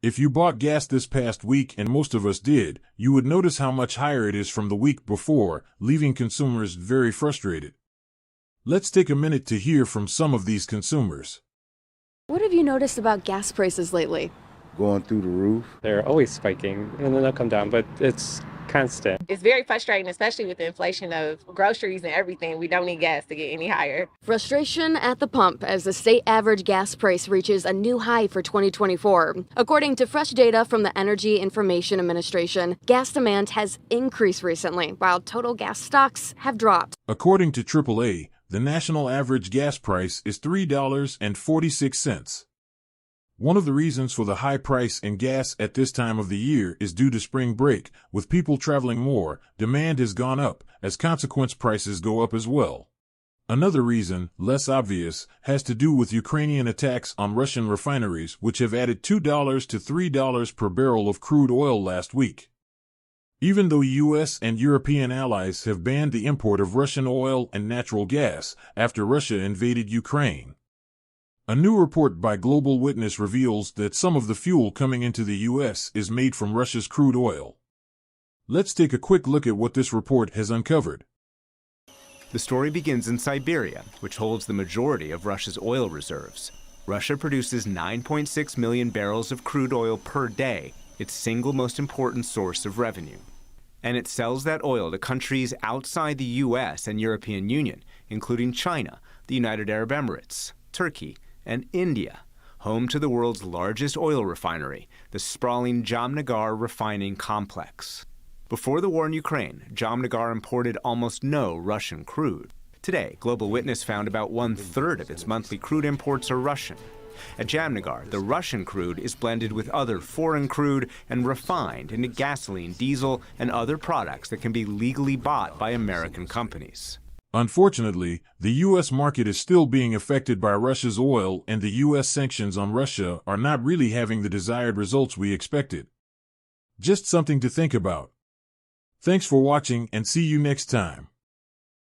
If you bought gas this past week, and most of us did, you would notice how much higher it is from the week before, leaving consumers very frustrated. Let's take a minute to hear from some of these consumers. What have you noticed about gas prices lately? Going through the roof. They're always spiking, and then they'll come down, but it's constant. It's very frustrating, especially with the inflation of groceries and everything. We don't need gas to get any higher. Frustration at the pump as the state average gas price reaches a new high for 2024. According to fresh data from the Energy Information Administration, gas demand has increased recently, while total gas stocks have dropped. According to AAA, the national average gas price is $3.46. One of the reasons for the high price in gas at this time of the year is due to spring break. With people traveling more, demand has gone up. As consequence, prices go up as well. Another reason, less obvious, has to do with Ukrainian attacks on Russian refineries, which have added $2 to $3 per barrel of crude oil last week. Even though U.S. and European allies have banned the import of Russian oil and natural gas after Russia invaded Ukraine. A new report by Global Witness reveals that some of the fuel coming into the U.S. is made from Russia's crude oil. Let's take a quick look at what this report has uncovered. The story begins in Siberia, which holds the majority of Russia's oil reserves. Russia produces 9.6 million barrels of crude oil per day, its single most important source of revenue. And it sells that oil to countries outside the U.S. and European Union, including China, the United Arab Emirates, Turkey, and India, home to the world's largest oil refinery, the sprawling Jamnagar refining complex. Before the war in Ukraine, Jamnagar imported almost no Russian crude. Today, Global Witness found about 1/3 of its monthly crude imports are Russian. At Jamnagar, the Russian crude is blended with other foreign crude and refined into gasoline, diesel, and other products that can be legally bought by American companies. Unfortunately, the U.S. market is still being affected by Russia's oil, and the U.S. sanctions on Russia are not really having the desired results we expected. Just something to think about. Thanks for watching, and see you next time.